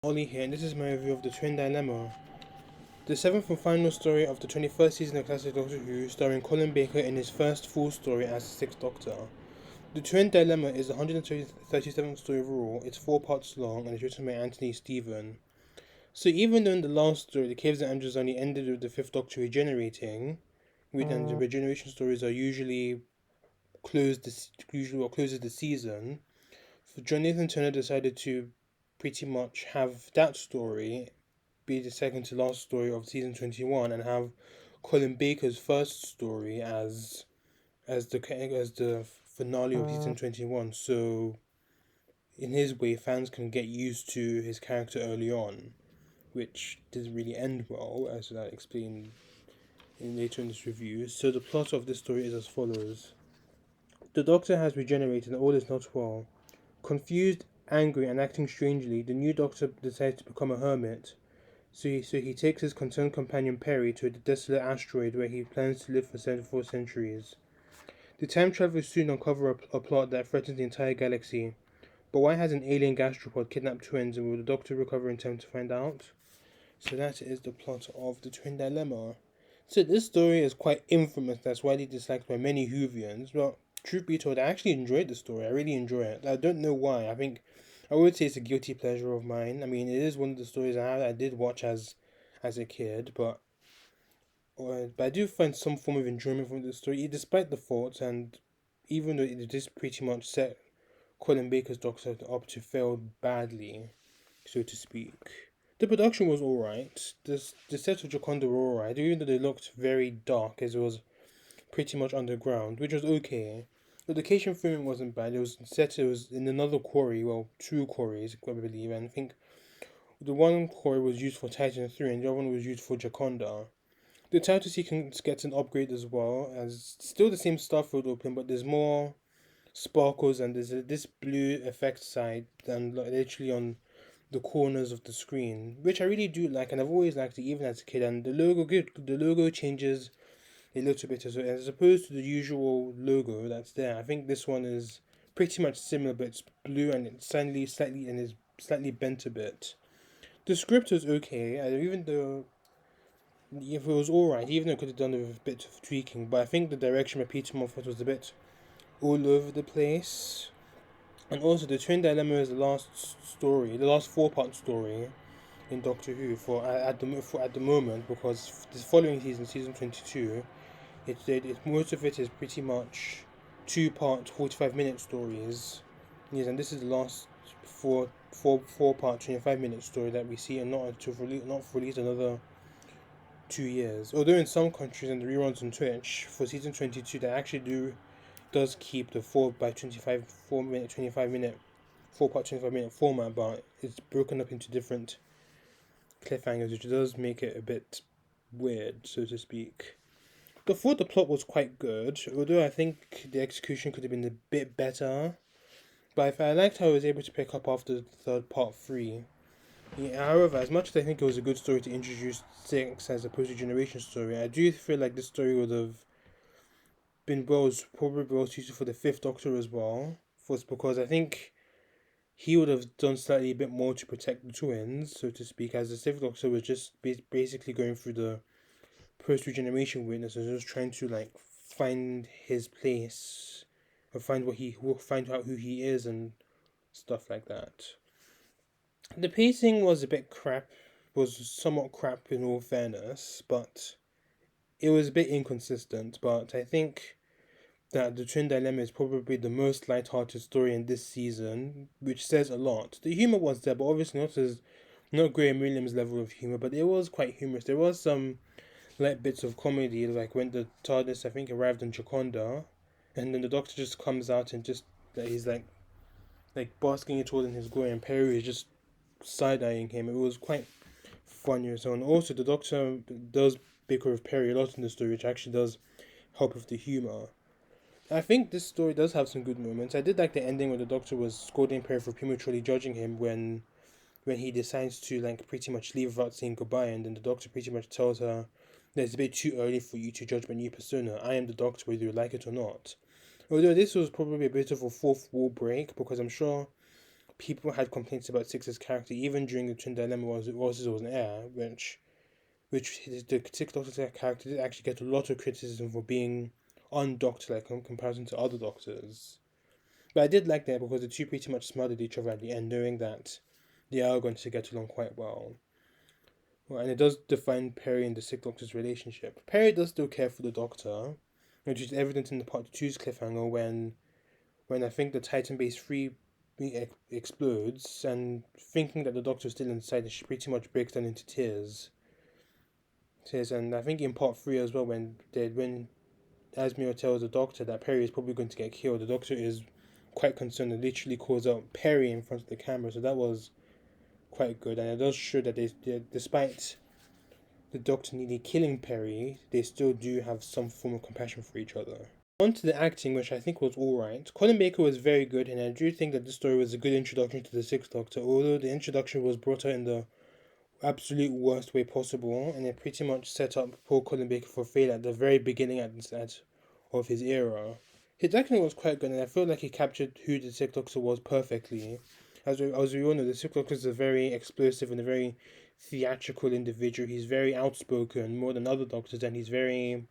Ollie here, and this is my review of The Twin Dilemma, the seventh and final story of the 21st season of classic Doctor Who, starring Colin Baker in his first full story as the Sixth Doctor. The Twin Dilemma is the 137th story overall, it's 4 parts long, and is written by Anthony Stephen. So even though in the last story, the Caves and Andrews only ended with the Fifth Doctor regenerating, and the regeneration stories are usually usually what closes the season, Jonathan Turner decided to pretty much have that story be the second to last story of season 21 and have Colin Baker's first story as the finale of season 21. So in his way, fans can get used to his character early on, which didn't really end well, as I explain later in this review. So the plot of this story is as follows: the Doctor has regenerated and all is not well. Confused, angry, and acting strangely, the new Doctor decides to become a hermit. So he takes his concerned companion Perry to a desolate asteroid where he plans to live for 74 centuries. The time travelers soon uncover a plot that threatens the entire galaxy. But why has an alien gastropod kidnapped twins, and will the Doctor recover in time to find out? So that is the plot of The Twin Dilemma. So this story is quite infamous, that's widely disliked by many Whovians. Well, truth be told, I actually enjoyed the story. I really enjoy it. I don't know why. I would say it's a guilty pleasure of mine. I mean, it is one of the stories I did watch as a kid, but I do find some form of enjoyment from the story, despite the faults, and even though it is pretty much set Colin Baker's Doctor up to fail badly, so to speak. The production was alright. The sets of Jaconda were alright, even though they looked very dark as it was pretty much underground, which was okay. The location filming wasn't bad. It was in another quarry, well, two quarries, I believe, and I think the one quarry was used for Titan 3 and the other one was used for Jaconda. The title sequence gets an upgrade as well, as still the same Starfield open, but there's more sparkles and there's this blue effect side than literally on the corners of the screen, which I really do like, and I've always liked it even as a kid. And the logo changes a little bit as opposed to the usual logo that's there. I think this one is pretty much similar, but it's blue and it's slightly bent a bit. The script was okay, even though if it was alright, even though it could have done with a bit of tweaking, but I think the direction by Peter Moffat was a bit all over the place. And also, the Twin Dilemma is the last 4 part story in Doctor Who at the moment, because this following season, season 22, most of it is pretty much 2 part 45-minute stories. Yes, and this is the last four part 25-minute story that we see, and not for at least another 2 years. Although in some countries and the reruns on Twitch for season 22, they actually does keep the 4 part 25-minute format, but it's broken up into different cliffhangers, which does make it a bit weird, so to speak. Before, the plot was quite good, although I think the execution could have been a bit better. But I liked how I was able to pick up after the third part 3. Yeah, however, as much as I think it was a good story to introduce Six as a post-generation story, I do feel like this story would have been probably well suited for the Fifth Doctor as well. First, because I think he would have done slightly a bit more to protect the twins, so to speak, as the Fifth Doctor was just basically going through the post-regeneration witness and just trying to like find his place or find out who he is and stuff like that. The pacing was a bit crap, was somewhat crap in all fairness, but it was a bit inconsistent. But I think that the Twin Dilemma is probably the most light-hearted story in this season, which says a lot. The humor was there, but obviously not Graham Williams' level of humor, but it was quite humorous. There was some light bits of comedy, like when the TARDIS I think arrived on Jaconda, and then the Doctor just comes out and just he's like basking it all in his glory, and Perry is just side eyeing him. It was quite funny and so on. Also, the Doctor does bicker with Perry a lot in the story, which actually does help with the humor. I think this story does have some good moments. I did like the ending where the Doctor was scolding Perry for prematurely judging him when he decides to like pretty much leave without saying goodbye, and then the Doctor pretty much tells her that it's a bit too early for you to judge my new persona. I am the Doctor, whether you like it or not. Although this was probably a bit of a fourth wall break, because I'm sure people had complaints about Six's character even during the Twin Dilemma was an air, which the Six Doctor's character did actually get a lot of criticism for being undoctor-like in comparison to other Doctors. But I did like that because the two pretty much smiled at each other at the end, knowing that they are going to get along quite well. Well, and it does define Perry and the Sixth Doctor's relationship. Perry does still care for the Doctor, which is evident in the Part 2's cliffhanger when I think the Titan Base 3 explodes, and thinking that the Doctor is still inside, she pretty much breaks down into tears. And I think in Part 3 as well, when Asmio tells the Doctor that Perry is probably going to get killed, the Doctor is quite concerned and literally calls out Perry in front of the camera, so that was quite good, and it does show that despite the Doctor nearly killing Perry, they still do have some form of compassion for each other. On to the acting, which I think was alright. Colin Baker was very good, and I do think that this story was a good introduction to the Sixth Doctor, although the introduction was brought out in the absolute worst way possible, and it pretty much set up poor Colin Baker for failure at the very beginning of his era. His acting was quite good, and I felt like he captured who the Sixth Doctor was perfectly. As we all know, the Sixth Doctor is a very explosive and a very theatrical individual. He's very outspoken, more than other Doctors, and he's very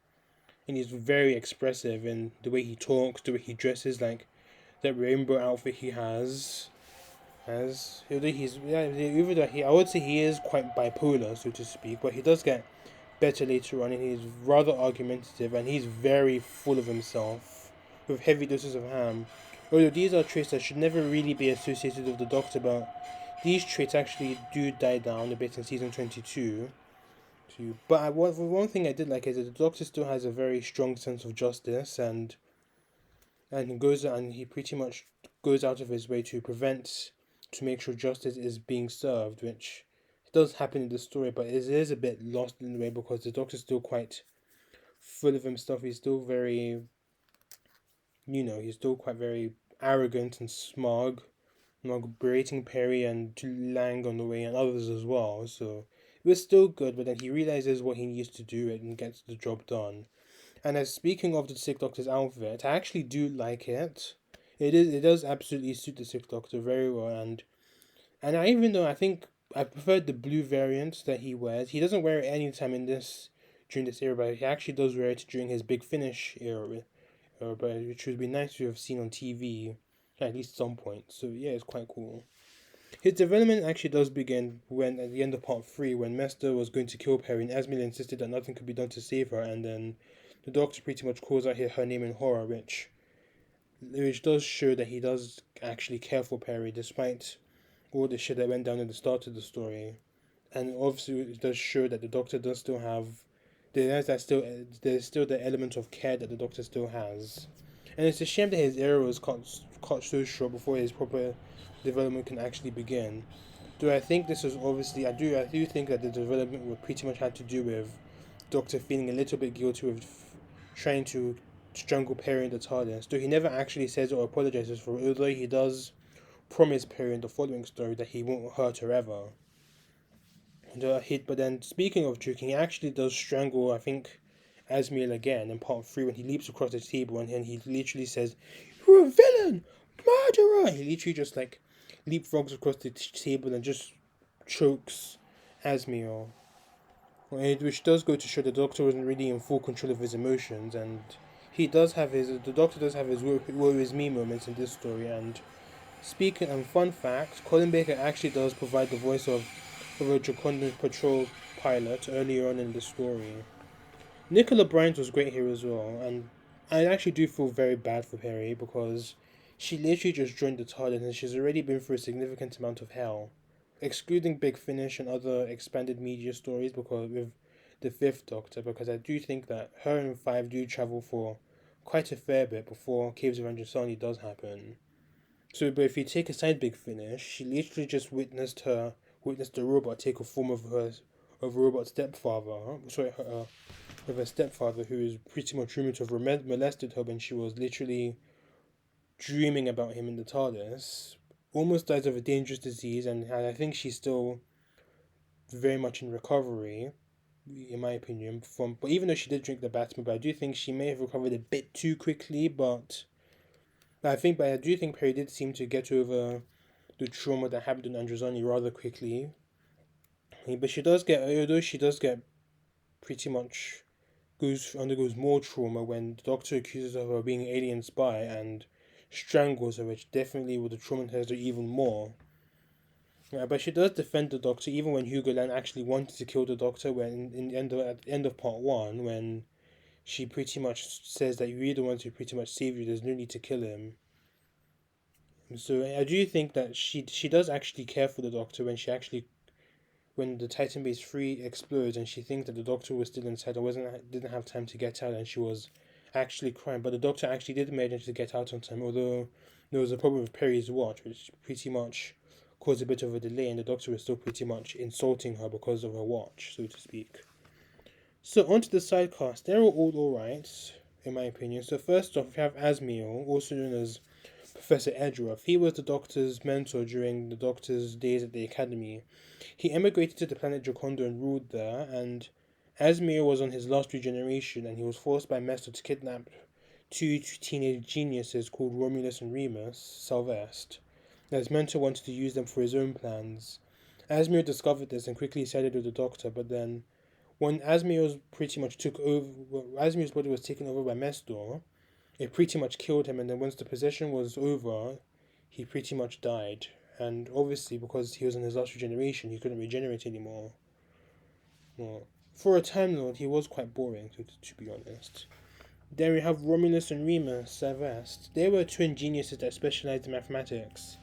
expressive in the way he talks, the way he dresses, like that rainbow outfit he has. I would say he is quite bipolar, so to speak, but he does get better later on, and he's rather argumentative, and he's very full of himself, with heavy doses of ham. Although these are traits that should never really be associated with the Doctor, but these traits actually do die down a bit in season 22. But one thing I did like is that the Doctor still has a very strong sense of justice, and he pretty much goes out of his way to make sure justice is being served, which does happen in the story, but it is a bit lost in the way because the Doctor's still quite full of himself. He's still very, he's still quite very arrogant and smug, berating Perry and Lang on the way and others as well. So it was still good, but then he realizes what he needs to do and gets the job done. And as speaking of the Sixth Doctor's outfit, I actually do like it. It does absolutely suit the Sixth Doctor very well, and even though I think I preferred the blue variant that he wears, he doesn't wear it any time during this era, but he actually does wear it during his Big Finish era, which would be nice to have seen on TV at least some point. So yeah, it's quite cool. His development actually does begin when at the end of Part 3, when Mester was going to kill Perry and Esmil insisted that nothing could be done to save her, and then the Doctor pretty much calls out her name in horror, which does show that he does actually care for Perry despite all the shit that went down at the start of the story. And obviously it does show that the Doctor does still have there's still the element of care that the Doctor still has. And it's a shame that his era was cut so short before his proper development can actually begin. Do I think this was obviously I do think that the development would pretty much had to do with Doctor feeling a little bit guilty with trying to strangle Perry in the TARDIS, though he never actually says or apologizes for it, although he does promise Perry in the following story that he won't hurt her ever. But then, speaking of joking, he actually does strangle, I think, Asmiel again in Part 3 when he leaps across the table and he literally says, "You're a villain! Murderer!" He literally just leapfrogs across the table and just chokes Asmiel. Which does go to show the Doctor wasn't really in full control of his emotions, and the Doctor does have his woe is me moments in this story. And speaking and fun fact, Colin Baker actually does provide the voice of a Dracondan patrol pilot earlier on in the story. Nicola Bryant was great here as well, and I actually do feel very bad for Perry because she literally just joined the TARDIS and she's already been through a significant amount of hell. Excluding Big Finish and other expanded media stories because with the Fifth Doctor, because I do think that her and Five do travel for quite a fair bit before Caves of Androsani does happen. So, but if you take aside Big Finish, she literally just witnessed the robot take a form of a robot stepfather. Of her stepfather, who is pretty much rumored to have molested her when she was literally dreaming about him in the TARDIS. Almost dies of a dangerous disease, and I think she's still very much in recovery, in my opinion. But even though she did drink the Batman, I do think she may have recovered a bit too quickly. But I do think Perry did seem to get over the trauma that happened in Androzani rather quickly. But she does get, although she does get pretty much undergoes more trauma when the Doctor accuses her of being an alien spy and strangles her, which definitely would have traumatized her even more. But she does defend the Doctor even when Hugo Land actually wanted to kill the Doctor. When in the end of, at the end of part one, when she pretty much says that you're the one to pretty much save you, there's no need to kill him. So I do think that she does actually care for the Doctor when the Titan Base 3 explodes and she thinks that the Doctor was still inside and didn't have time to get out, and she was actually crying. But the Doctor actually did manage to get out on time, although there was a problem with Perry's watch, which pretty much caused a bit of a delay, and the Doctor was still pretty much insulting her because of her watch, so to speak. So onto the side cast. They're all alright, in my opinion. So first off, we have Asmiel, also known as Professor Edgeworth. He was the Doctor's mentor during the Doctor's days at the Academy. He emigrated to the planet Joconda and ruled there, and Asmiel was on his last regeneration, and he was forced by Mestor to kidnap two teenage geniuses called Romulus and Remus, Salvest. His mentor wanted to use them for his own plans. Asmiel discovered this and quickly sided with the Doctor, but then when Asmiel's body was taken over by Mestor, it pretty much killed him, and then once the possession was over, he pretty much died. And obviously, because he was in his last regeneration, he couldn't regenerate anymore. Well, for a Time Lord, he was quite boring, to be honest. Then we have Romulus and Remus Savast. They were twin geniuses that specialized in mathematics.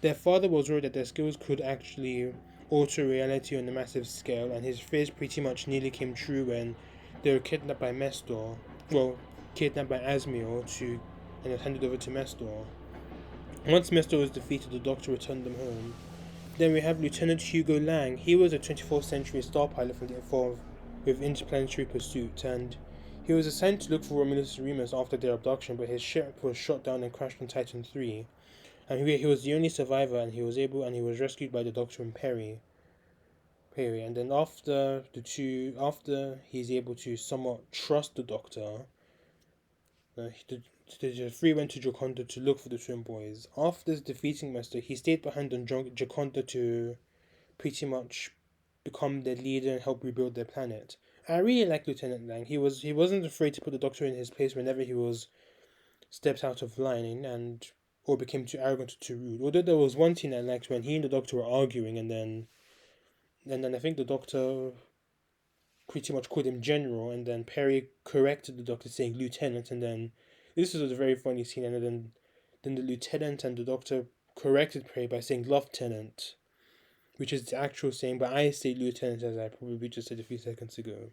Their father was worried that their skills could actually alter reality on a massive scale, and his fears pretty much nearly came true when they were kidnapped by Mestor. Well, kidnapped by Asmiel and handed over to Mestor. Once Mestor was defeated, the Doctor returned them home. Then we have Lieutenant Hugo Lang. He was a 24th century star pilot with interplanetary pursuit, and he was assigned to look for Romulus and Remus after their abduction, but his ship was shot down and crashed on Titan 3. And he was the only survivor, and he was rescued by the Doctor and Perry. And then after he's able to somewhat trust the Doctor, the three went to Joconda to look for the twin boys. After defeating Mestor, he stayed behind on Joconda to pretty much become their leader and help rebuild their planet. I really like Lieutenant Lang. He wasn't afraid to put the Doctor in his place whenever he was stepped out of line or became too arrogant or too rude. Although there was one scene I liked when he and the Doctor were arguing, and then I think the Doctor pretty much called him General, and then Perry corrected the Doctor saying Lieutenant, and then this was a very funny scene, and then the Lieutenant and the Doctor corrected Perry by saying Lieutenant, which is the actual saying, but I say Lieutenant as I probably just said a few seconds ago.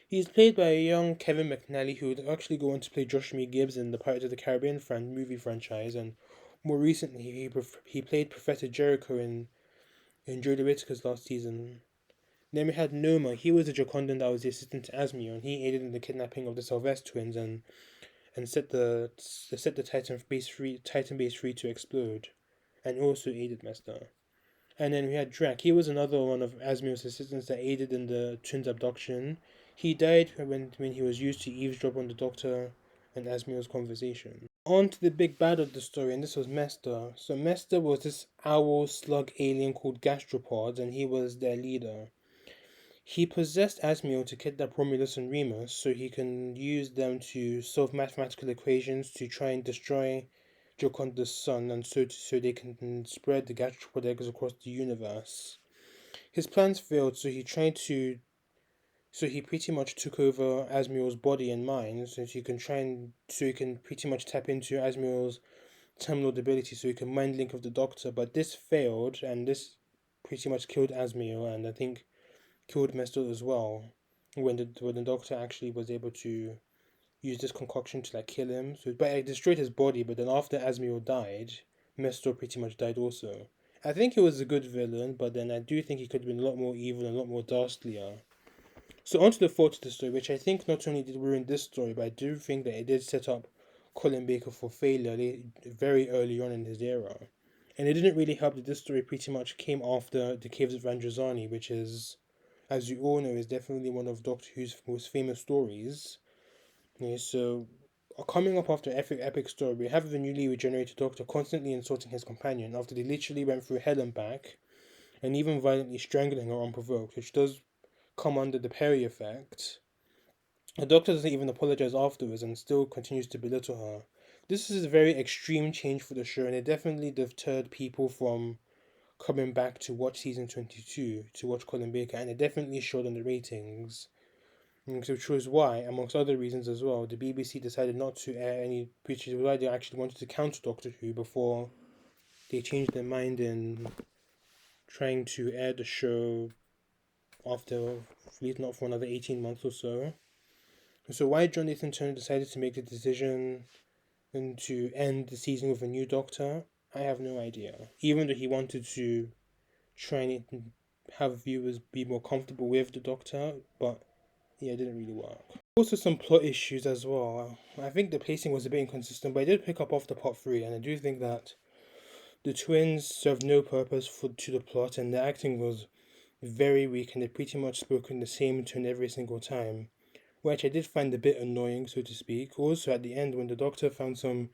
He's played by a young Kevin McNally, who would actually go on to play Josh Me Gibbs in the Pirates of the Caribbean movie franchise, and more recently he played Professor Jericho in Jodie Whittaker's last season. Then we had Noma. He was a Jocondan that was the assistant to Asmiel, and he aided in the kidnapping of the Salvest twins and set the Titan Base 3 to explode, and also aided Mestor. And then we had Drac. He was another one of Asmiel's assistants that aided in the twins' abduction. He died when he was used to eavesdrop on the Doctor and Asmiel's conversation. On to the big bad of the story, and this was Mestor. So Mestor was this owl slug alien called Gastropod, and he was their leader. He possessed Asmiel to kidnap Romulus and Remus so he can use them to solve mathematical equations to try and destroy Joconda's sun, and so they can spread the Gastropod eggs across the universe. His plans failed, so he pretty much took over Asmiel's body and mind, so he can pretty much tap into Asmiel's terminal ability, so he can mind link with the Doctor. But this failed, and this pretty much killed Asmiel, and I think killed Mestor as well. When the Doctor actually was able to use this concoction to kill him, but it destroyed his body. But then after Asmiel died, Mestor pretty much died also. I think he was a good villain, but then I do think he could have been a lot more evil and a lot more dastlier. So on to the fault of the story, which I think not only did ruin this story, but I do think that it did set up Colin Baker for failure very early on in his era. And it didn't really help that this story pretty much came after The Caves of Androzani, which is, as you all know, is definitely one of Doctor Who's most famous stories. Yeah, so Coming up after an epic story, we have the newly regenerated Doctor constantly insulting his companion after they literally went through hell and back, and even violently strangling her unprovoked, which does come under the Perry effect. The Doctor doesn't even apologize afterwards and still continues to belittle her. This is a very extreme change for the show, and it definitely deterred people from coming back to watch season 22 to watch Colin Baker, and it definitely showed on the ratings. Which was why, amongst other reasons as well, the BBC decided not to air any, which is why they actually wanted to counter Doctor Who before they changed their mind in trying to air the show after, at least not for another 18 months or so. So why John Nathan Turner decided to make the decision and to end the season with a new Doctor, I have no idea. Even though he wanted to try and have viewers be more comfortable with the Doctor, but yeah, it didn't really work. Also, some plot issues as well. I think the pacing was a bit inconsistent, but I did pick up after part 3, and I do think that the twins served no purpose to the plot, and the acting was very weak, and they pretty much spoke in the same tone every single time, which I did find a bit annoying, so to speak. Also, at the end, when the Doctor found some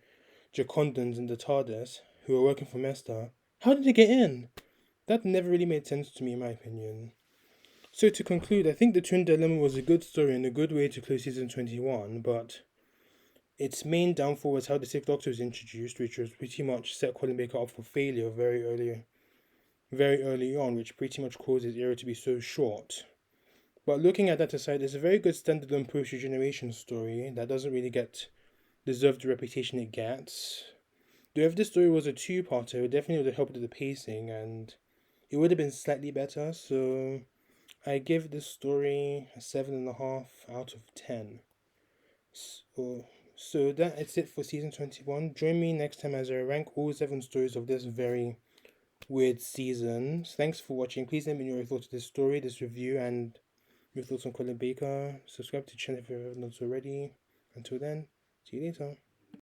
Jacondans in the TARDIS who were working for Mesta, how did they get in? That never really made sense to me, in my opinion. So to conclude, I think the Twin Dilemma was a good story and a good way to close season 21, but its main downfall was how the Sixth Doctor was introduced, which was pretty much set Colin Baker up for failure very early on, which pretty much caused his era to be so short. But looking at that aside, it's a very good standalone post-regeneration story that doesn't really deserve the reputation it gets. Though if this story was a two-parter, it definitely would have helped with the pacing, and it would have been slightly better, so I give this story a 7.5 out of 10. So that's it for season 21. Join me next time as I rank all 7 stories of this very weird season. Thanks for watching. Please let me know your thoughts on this story, this review, and your thoughts on Colin Baker. Subscribe to the channel if you haven't done so already. Until then, see you later.